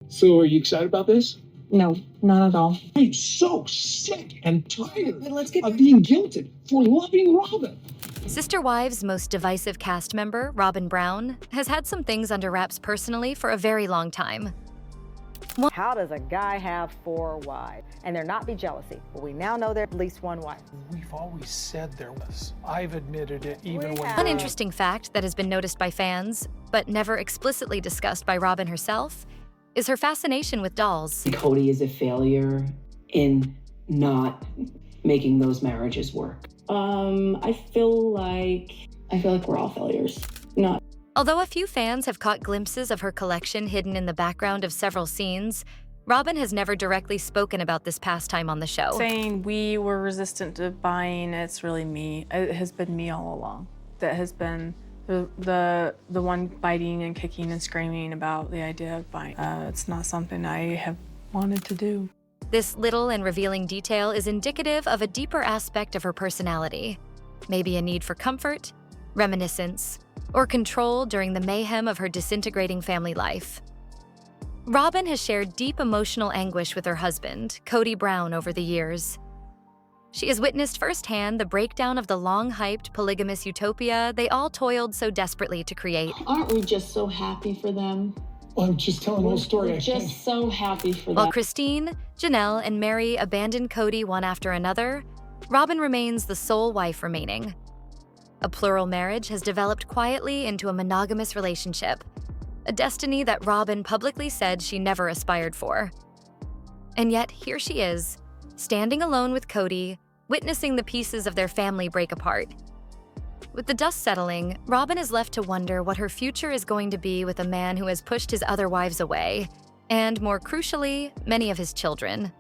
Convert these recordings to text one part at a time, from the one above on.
So are you excited about this? No, not at all. I'm so sick and tired But let's get of being guilted for loving Robyn. Sister Wives' most divisive cast member, Robyn Brown, has had some things under wraps personally for a very long time. How does a guy have 4 wives? And there not be jealousy? Well, we now know there's at least 1 wife. We've always said there was. I've admitted it even when... One interesting fact that has been noticed by fans, but never explicitly discussed by Robyn herself, is her fascination with dolls. Cody is a failure in not making those marriages work. I feel like we're all failures. Not. Although a few fans have caught glimpses of her collection hidden in the background of several scenes, Robyn has never directly spoken about this pastime on the show. Saying we were resistant to buying, it's really me. It has been me all along. That has been the one biting and kicking and screaming about the idea of buying. It's not something I have wanted to do. This little and revealing detail is indicative of a deeper aspect of her personality. Maybe a need for comfort, reminiscence, or control during the mayhem of her disintegrating family life. Robyn has shared deep emotional anguish with her husband, Cody Brown, over the years. She has witnessed firsthand the breakdown of the long-hyped polygamous utopia they all toiled so desperately to create. Aren't we just so happy for them? Well, I'm just telling the whole story. We're just so happy for them. While Christine, Janelle, and Mary abandon Cody one after another, Robyn remains the sole wife remaining. A plural marriage has developed quietly into a monogamous relationship, a destiny that Robyn publicly said she never aspired for. And yet, here she is, standing alone with Cody, witnessing the pieces of their family break apart. With the dust settling, Robyn is left to wonder what her future is going to be with a man who has pushed his other wives away, and more crucially, many of his children.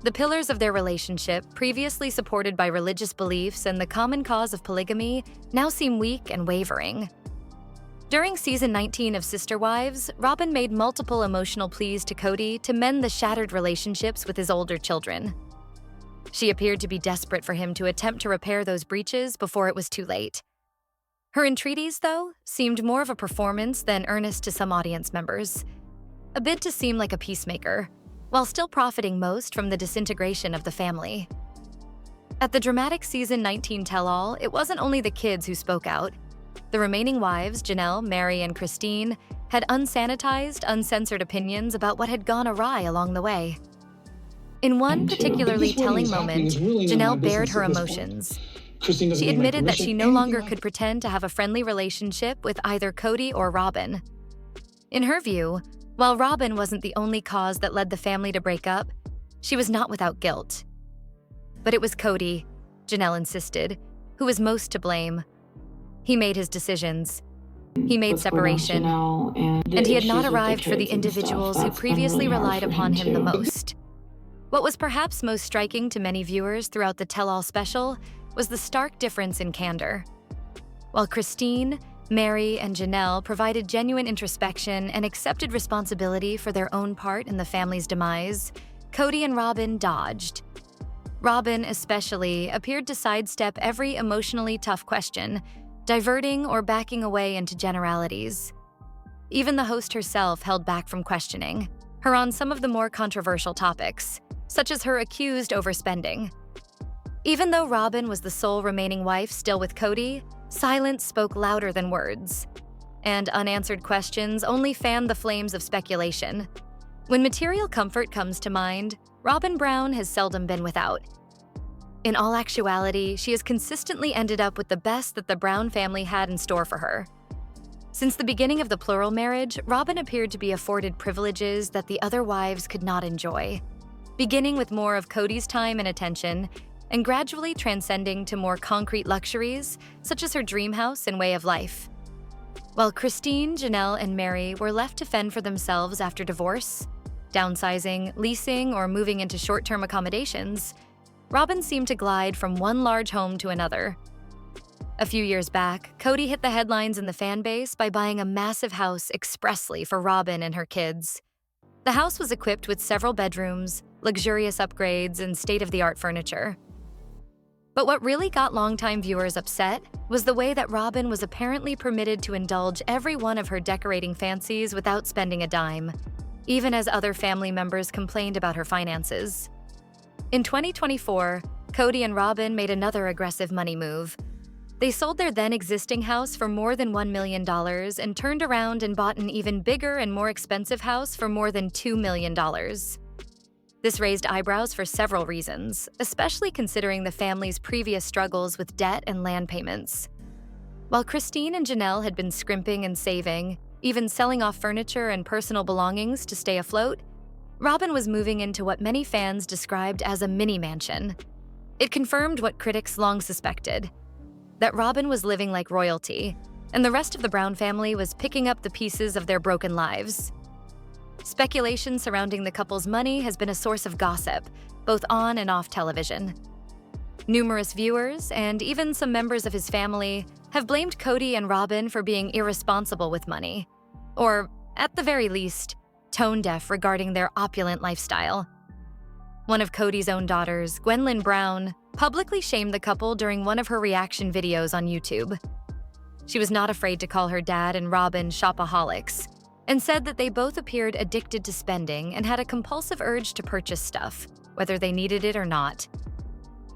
The pillars of their relationship, previously supported by religious beliefs and the common cause of polygamy, now seem weak and wavering. During season 19 of Sister Wives, Robyn made multiple emotional pleas to Cody to mend the shattered relationships with his older children. She appeared to be desperate for him to attempt to repair those breaches before it was too late. Her entreaties, though, seemed more of a performance than earnest to some audience members, a bid to seem like a peacemaker, while still profiting most from the disintegration of the family. At the dramatic season 19 tell-all, it wasn't only the kids who spoke out. The remaining wives, Janelle, Mary, and Christine, had unsanitized, uncensored opinions about what had gone awry along the way. In one particularly telling moment, Janelle bared her emotions. She admitted that she no longer could pretend to have a friendly relationship with either Cody or Robyn. In her view, while Robyn wasn't the only cause that led the family to break up, she was not without guilt. But it was Cody, Janelle insisted, who was most to blame. He made his decisions. He made separation. And he had not arrived for the individuals who previously relied upon him the most. What was perhaps most striking to many viewers throughout the tell-all special was the stark difference in candor. While Christine, Mary, and Janelle provided genuine introspection and accepted responsibility for their own part in the family's demise, Cody and Robyn dodged. Robyn, especially, appeared to sidestep every emotionally tough question, diverting or backing away into generalities. Even the host herself held back from questioning her on some of the more controversial topics, such as her accused overspending. Even though Robyn was the sole remaining wife still with Cody, silence spoke louder than words, and unanswered questions only fanned the flames of speculation. When material comfort comes to mind, Robyn Brown has seldom been without. In all actuality, she has consistently ended up with the best that the Brown family had in store for her. Since the beginning of the plural marriage, Robyn appeared to be afforded privileges that the other wives could not enjoy, beginning with more of Cody's time and attention, and gradually transcending to more concrete luxuries, such as her dream house and way of life. While Christine, Janelle, and Mary were left to fend for themselves after divorce, downsizing, leasing, or moving into short-term accommodations, Robyn seemed to glide from one large home to another. A few years back, Cody hit the headlines in the fan base by buying a massive house expressly for Robyn and her kids. The house was equipped with several bedrooms, luxurious upgrades, and state-of-the-art furniture. But what really got longtime viewers upset was the way that Robyn was apparently permitted to indulge every one of her decorating fancies without spending a dime. even as other family members complained about her finances. In 2024, Cody and Robyn made another aggressive money move. They sold their then-existing house for more than $1 million and turned around and bought an even bigger and more expensive house for more than $2 million. This raised eyebrows for several reasons, especially considering the family's previous struggles with debt and land payments. While Christine and Janelle had been scrimping and saving, even selling off furniture and personal belongings to stay afloat, Robyn was moving into what many fans described as a mini-mansion. It confirmed what critics long suspected, that Robyn was living like royalty, and the rest of the Brown family was picking up the pieces of their broken lives. Speculation surrounding the couple's money has been a source of gossip, both on and off television. Numerous viewers, and even some members of his family, have blamed Cody and Robyn for being irresponsible with money, or, at the very least, tone-deaf regarding their opulent lifestyle. One of Cody's own daughters, Robyn Brown, publicly shamed the couple during one of her reaction videos on YouTube. She was not afraid to call her dad and Robyn shopaholics, and said that they both appeared addicted to spending and had a compulsive urge to purchase stuff, whether they needed it or not.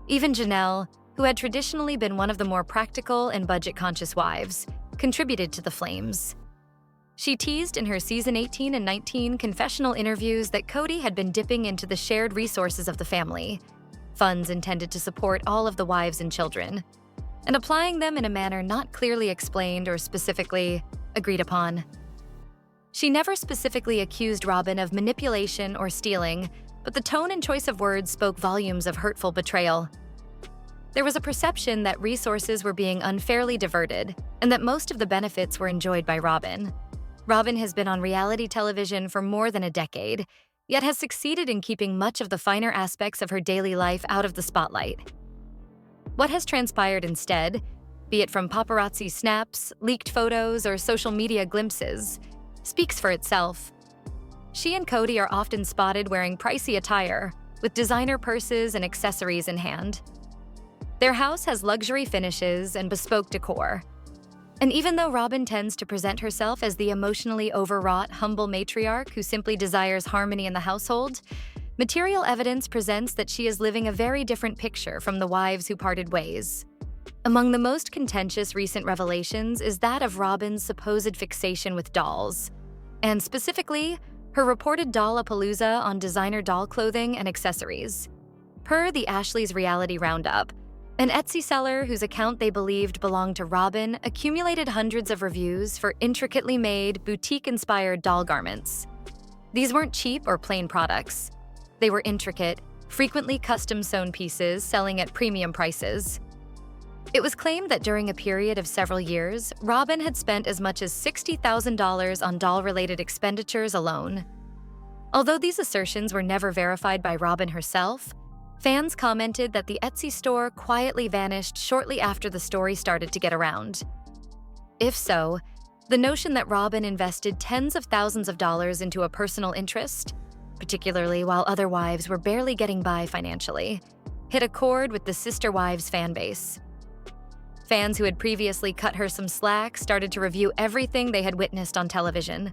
Even Janelle, who had traditionally been one of the more practical and budget-conscious wives, contributed to the flames. She teased in her season 18 and 19 confessional interviews that Cody had been dipping into the shared resources of the family, funds intended to support all of the wives and children, and applying them in a manner not clearly explained or specifically agreed upon. She never specifically accused Robyn of manipulation or stealing, but the tone and choice of words spoke volumes of hurtful betrayal. There was a perception that resources were being unfairly diverted, and that most of the benefits were enjoyed by Robyn. Robyn has been on reality television for more than a decade, yet has succeeded in keeping much of the finer aspects of her daily life out of the spotlight. What has transpired instead, be it from paparazzi snaps, leaked photos, or social media glimpses, speaks for itself. She and Cody are often spotted wearing pricey attire, with designer purses and accessories in hand. Their house has luxury finishes and bespoke decor. And even though Robyn tends to present herself as the emotionally overwrought, humble matriarch who simply desires harmony in the household, material evidence presents that she is living a very different picture from the wives who parted ways. Among the most contentious recent revelations is that of Robyn's supposed fixation with dolls, and specifically, her reported doll-apalooza on designer doll clothing and accessories. Per the Ashley's Reality Roundup, an Etsy seller whose account they believed belonged to Robyn accumulated hundreds of reviews for intricately made, boutique-inspired doll garments. These weren't cheap or plain products. They were intricate, frequently custom-sewn pieces selling at premium prices. It was claimed that during a period of several years, Robyn had spent as much as $60,000 on doll-related expenditures alone. Although these assertions were never verified by Robyn herself, fans commented that the Etsy store quietly vanished shortly after the story started to get around. If so, the notion that Robyn invested tens of thousands of dollars into a personal interest, particularly while other wives were barely getting by financially, hit a chord with the sister wives' fan base. Fans who had previously cut her some slack started to review everything they had witnessed on television.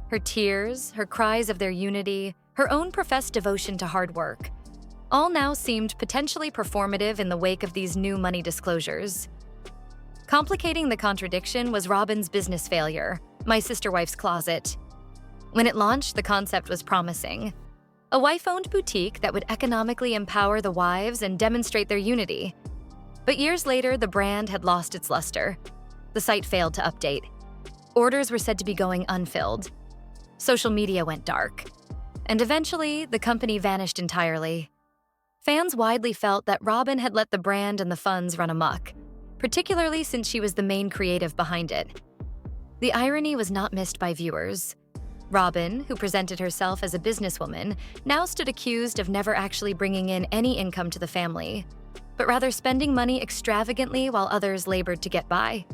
Her tears, her cries of their unity, her own professed devotion to hard work, all now seemed potentially performative in the wake of these new money disclosures. Complicating the contradiction was Robyn's business failure, My Sister Wife's Closet. When it launched, the concept was promising. A wife-owned boutique that would economically empower the wives and demonstrate their unity. But years later, the brand had lost its luster. The site failed to update. Orders were said to be going unfilled. Social media went dark. And eventually, the company vanished entirely. Fans widely felt that Robyn had let the brand and the funds run amok, particularly since she was the main creative behind it. The irony was not missed by viewers. Robyn, who presented herself as a businesswoman, now stood accused of never actually bringing in any income to the family, but rather spending money extravagantly while others labored to get by.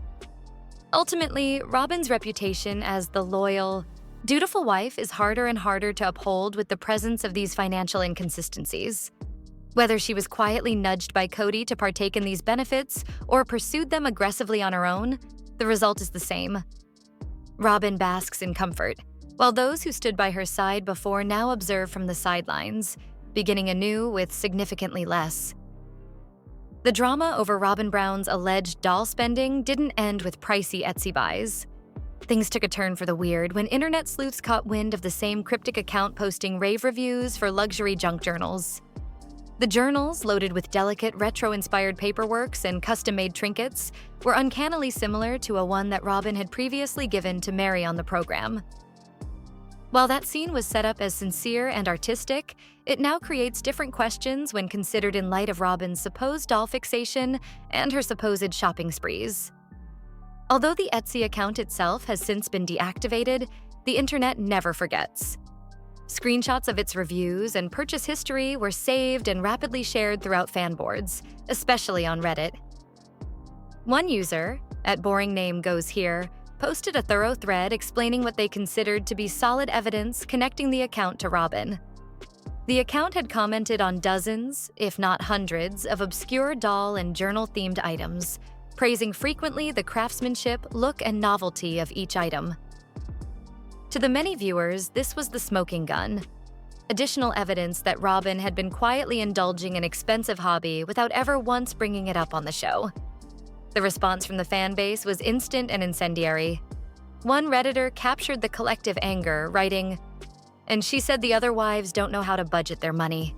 Ultimately, Robyn's reputation as the loyal, dutiful wife is harder and harder to uphold with the presence of these financial inconsistencies. Whether she was quietly nudged by Cody to partake in these benefits or pursued them aggressively on her own, the result is the same. Robyn basks in comfort, while those who stood by her side before now observe from the sidelines, beginning anew with significantly less. The drama over Robyn Brown's alleged doll spending didn't end with pricey Etsy buys. Things took a turn for the weird when internet sleuths caught wind of the same cryptic account posting rave reviews for luxury junk journals. The journals, loaded with delicate retro-inspired paperworks and custom-made trinkets, were uncannily similar to a one that Robyn had previously given to Mary on the program. While that scene was set up as sincere and artistic, it now creates different questions when considered in light of Robyn's supposed doll fixation and her supposed shopping sprees. Although the Etsy account itself has since been deactivated, the internet never forgets. Screenshots of its reviews and purchase history were saved and rapidly shared throughout fan boards, especially on Reddit. One user, @BoringNameGoesHere, posted a thorough thread explaining what they considered to be solid evidence connecting the account to Robyn. The account had commented on dozens, if not hundreds, of obscure doll and journal-themed items, praising frequently the craftsmanship, look, and novelty of each item. To the many viewers, this was the smoking gun. Additional evidence that Robyn had been quietly indulging an expensive hobby without ever once bringing it up on the show. The response from the fan base was instant and incendiary. One Redditor captured the collective anger, writing, "And she said the other wives don't know how to budget their money."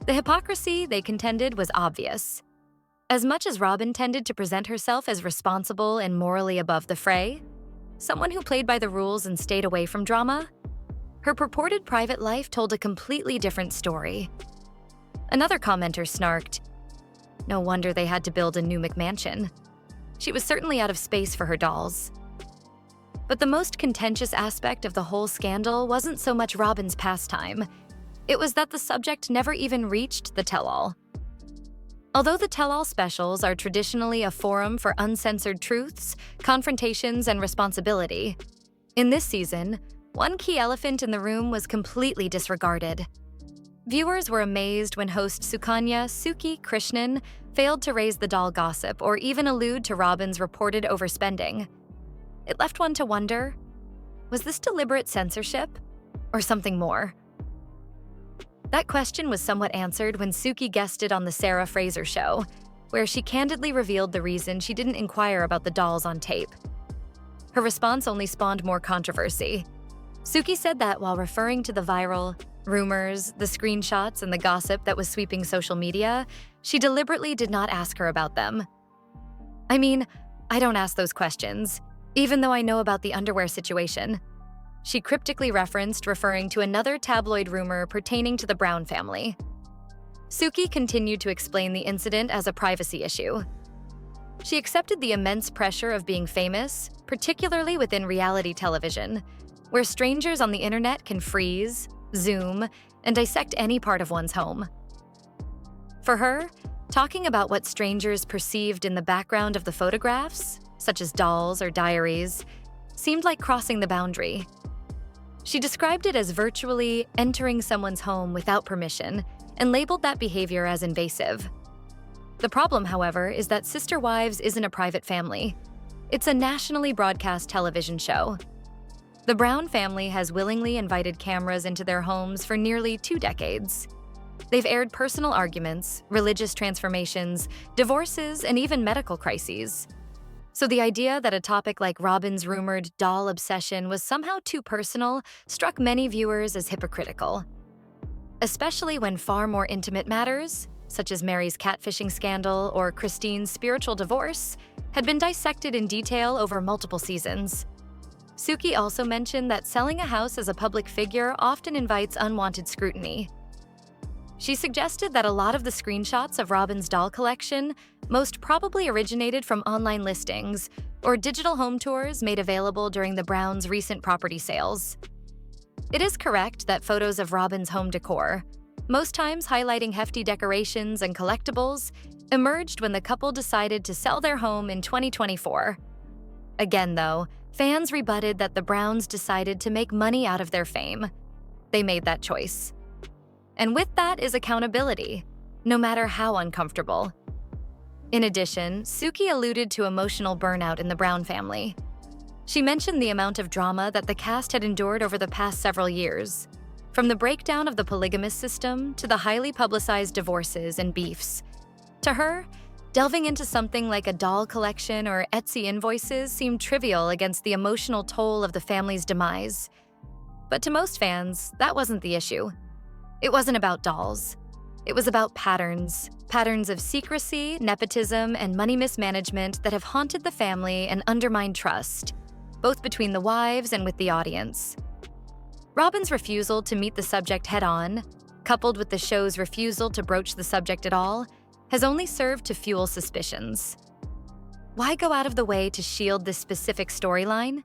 The hypocrisy, they contended, was obvious. As much as Robyn tended to present herself as responsible and morally above the fray, someone who played by the rules and stayed away from drama, her purported private life told a completely different story. Another commenter snarked, "No wonder they had to build a new McMansion. She was certainly out of space for her dolls." But the most contentious aspect of the whole scandal wasn't so much Robyn's pastime. It was that the subject never even reached the tell-all. Although the tell-all specials are traditionally a forum for uncensored truths, confrontations, and responsibility, in this season, one key elephant in the room was completely disregarded. Viewers were amazed when host Suki Krishnan failed to raise the doll gossip or even allude to Robyn's reported overspending. It left one to wonder, was this deliberate censorship or something more? That question was somewhat answered when Suki guested on the Sarah Fraser show, where she candidly revealed the reason she didn't inquire about the dolls on tape. Her response only spawned more controversy. Suki said that while referring to the viral rumors, the screenshots, and the gossip that was sweeping social media, she deliberately did not ask her about them. "I mean, I don't ask those questions, even though I know about the underwear situation," she cryptically referenced, referring to another tabloid rumor pertaining to the Brown family. Suki continued to explain the incident as a privacy issue. She accepted the immense pressure of being famous, particularly within reality television, where strangers on the internet can freeze, zoom, and dissect any part of one's home. For her, talking about what strangers perceived in the background of the photographs, such as dolls or diaries, seemed like crossing the boundary. She described it as virtually entering someone's home without permission and labeled that behavior as invasive. The problem, however, is that Sister Wives isn't a private family. It's a nationally broadcast television show. The Brown family has willingly invited cameras into their homes for nearly 2 decades. They've aired personal arguments, religious transformations, divorces, and even medical crises. So the idea that a topic like Robyn's rumored doll obsession was somehow too personal struck many viewers as hypocritical. Especially when far more intimate matters, such as Mary's catfishing scandal or Christine's spiritual divorce, had been dissected in detail over multiple seasons. Suki also mentioned that selling a house as a public figure often invites unwanted scrutiny. She suggested that a lot of the screenshots of Robyn's doll collection most probably originated from online listings or digital home tours made available during the Browns' recent property sales. It is correct that photos of Robyn's home decor, most times highlighting hefty decorations and collectibles, emerged when the couple decided to sell their home in 2024. Again, though, fans rebutted that the Browns decided to make money out of their fame. They made that choice. And with that is accountability, no matter how She mentioned the amount of drama that the cast had endured over the past several years, from the breakdown of the polygamous system to the highly publicized divorces and beefs. To her, delving into something like a doll collection or Etsy invoices seemed trivial against the emotional toll of the family's demise. But to most fans, that wasn't the issue. It wasn't about dolls. It was about patterns of secrecy, nepotism, and money mismanagement that have haunted the family and undermined trust, both between the wives and with the audience. Robyn's refusal to meet the subject head-on, coupled with the show's refusal to broach the subject at all, has only served to fuel suspicions. Why go out of the way to shield this specific storyline?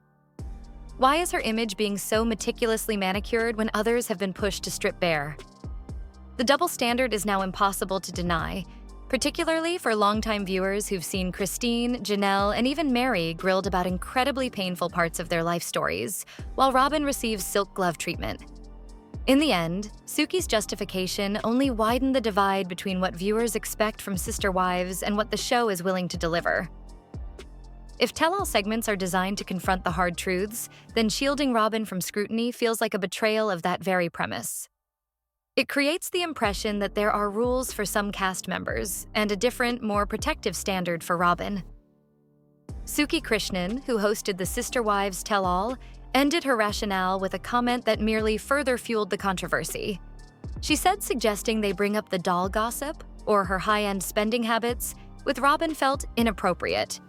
Why is her image being so meticulously manicured when others have been pushed to strip bare? The double standard is now impossible to deny, particularly for longtime viewers who've seen Christine, Janelle, and even Mary grilled about incredibly painful parts of their life stories, while Robyn receives silk glove treatment. In the end, Suki's justification only widened the divide between what viewers expect from sister wives and what the show is willing to deliver. If tell-all segments are designed to confront the hard truths, then shielding Robyn from scrutiny feels like a betrayal of that very premise. It creates the impression that there are rules for some cast members and a different, more protective standard for Robyn. Suki Krishnan, who hosted the Sister Wives Tell-All, ended her rationale with a comment that merely further fueled the controversy. She said suggesting they bring up the doll gossip or her high-end spending habits with Robyn felt inappropriate.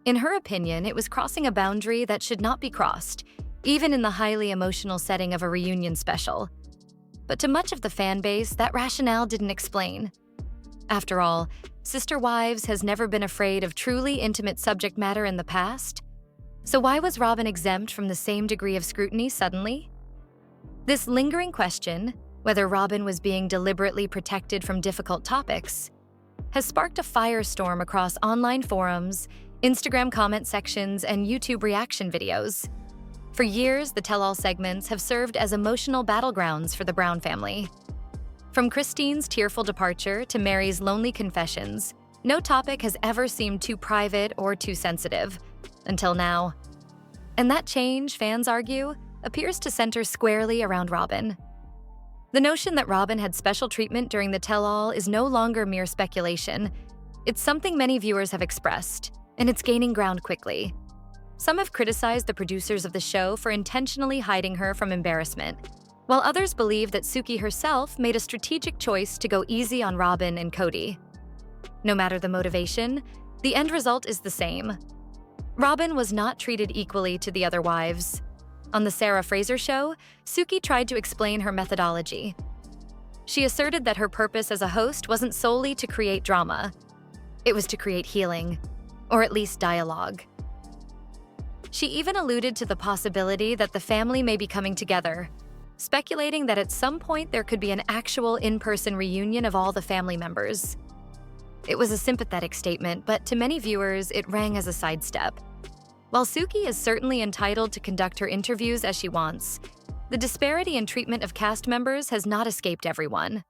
In her opinion, it was crossing a boundary that should not be crossed, even in the highly emotional setting of a reunion special. But to much of the fan base, that rationale didn't explain. After all, Sister Wives has never been afraid of truly intimate subject matter in the past. So why was Robyn exempt from the same degree of scrutiny suddenly? This lingering question, whether Robyn was being deliberately protected from difficult topics, has sparked a firestorm across online forums, Instagram comment sections, and YouTube reaction videos. For years, the tell-all segments have served as emotional battlegrounds for the Brown family. From Christine's tearful departure to Mary's lonely confessions, no topic has ever seemed too private or too sensitive, until now. And that change, fans argue, appears to center squarely around Robyn. The notion that Robyn had special treatment during the tell-all is no longer mere speculation. It's something many viewers have expressed, and it's gaining ground quickly. Some have criticized the producers of the show for intentionally hiding her from embarrassment, while others believe that Suki herself made a strategic choice to go easy on Robyn and Cody. No matter the motivation, the end result is the same. Robyn was not treated equally to the other wives. On the Sarah Fraser show, Suki tried to explain her methodology. She asserted that her purpose as a host wasn't solely to create drama. It was to create healing, or at least dialogue. She even alluded to the possibility that the family may be coming together, speculating that at some point there could be an actual in-person reunion of all the family members. It was a sympathetic statement, but to many viewers, it rang as a sidestep. While Suki is certainly entitled to conduct her interviews as she wants, the disparity in treatment of cast members has not escaped everyone.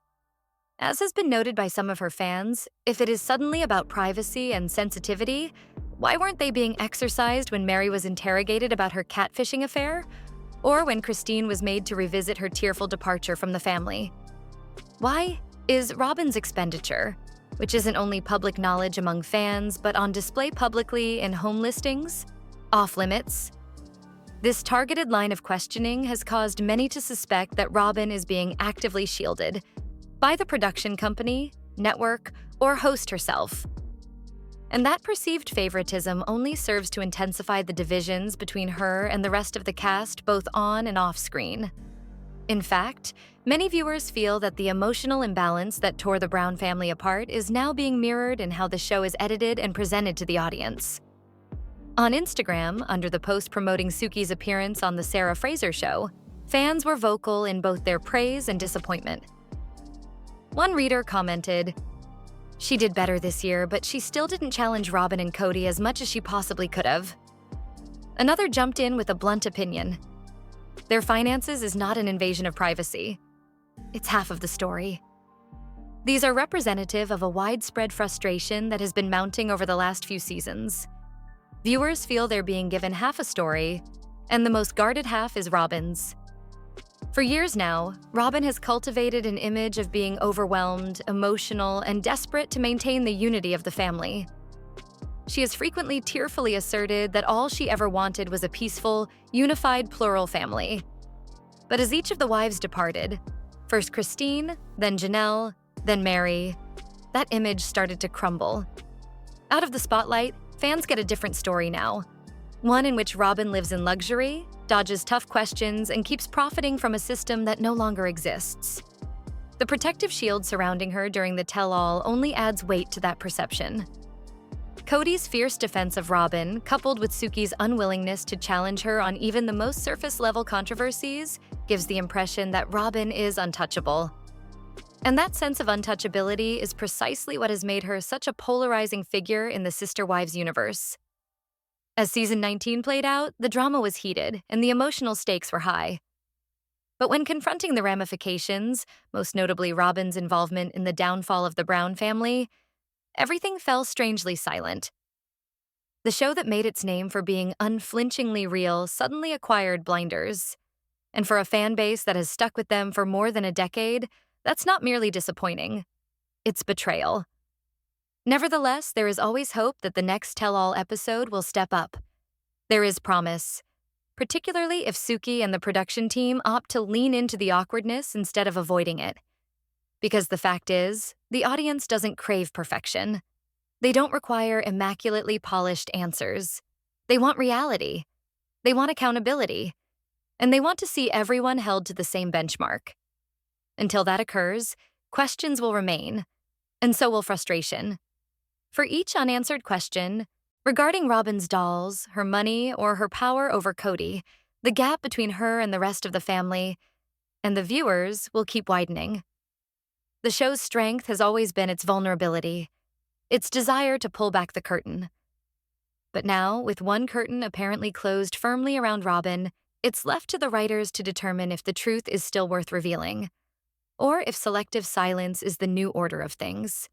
As has been noted by some of her fans, if it is suddenly about privacy and sensitivity, why weren't they being exercised when Mary was interrogated about her catfishing affair, or when Christine was made to revisit her tearful departure from the family? Why is Robyn's expenditure, which isn't only public knowledge among fans but on display publicly in home listings, off limits? This targeted line of questioning has caused many to suspect that Robyn is being actively shielded by the production company, network, or host herself. And that perceived favoritism only serves to intensify the divisions between her and the rest of the cast, both on and off screen. In fact, many viewers feel that the emotional imbalance that tore the Brown family apart is now being mirrored in how the show is edited and presented to the audience. On Instagram, under the post promoting Suki's appearance on the Sarah Fraser show, fans were vocal in both their praise and disappointment. One reader commented, "She did better this year, but she still didn't challenge Robyn and Cody as much as she possibly could have." Another jumped in with a blunt opinion. "Their finances is not an invasion of privacy. It's half of the story." These are representative of a widespread frustration that has been mounting over the last few seasons. Viewers feel they're being given half a story, and the most guarded half is Robyn's. For years now, Robyn has cultivated an image of being overwhelmed, emotional, and desperate to maintain the unity of the family. She has frequently tearfully asserted that all she ever wanted was a peaceful, unified plural family. But as each of the wives departed, first Christine, then Janelle, then Mary, that image started to crumble. Out of the spotlight, fans get a different story now. One in which Robyn lives in luxury, dodges tough questions, and keeps profiting from a system that no longer exists. The protective shield surrounding her during the tell-all only adds weight to that perception. Cody's fierce defense of Robyn, coupled with Suki's unwillingness to challenge her on even the most surface-level controversies, gives the impression that Robyn is untouchable. And that sense of untouchability is precisely what has made her such a polarizing figure in the Sister Wives universe. As season 19 played out, the drama was heated and the emotional stakes were high. But when confronting the ramifications, most notably Robyn's involvement in the downfall of the Brown family, everything fell strangely silent. The show that made its name for being unflinchingly real suddenly acquired blinders. And for a fan base that has stuck with them for more than a decade, that's not merely disappointing. It's betrayal. Nevertheless, there is always hope that the next tell-all episode will step up. There is promise, particularly if Suki and the production team opt to lean into the awkwardness instead of avoiding it. Because the fact is, the audience doesn't crave perfection. They don't require immaculately polished answers. They want reality. They want accountability. And they want to see everyone held to the same benchmark. Until that occurs, questions will remain, and so will frustration. For each unanswered question, regarding Robyn's dolls, her money, or her power over Cody, the gap between her and the rest of the family, and the viewers, will keep widening. The show's strength has always been its vulnerability, its desire to pull back the curtain. But now, with one curtain apparently closed firmly around Robyn, it's left to the writers to determine if the truth is still worth revealing, or if selective silence is the new order of things.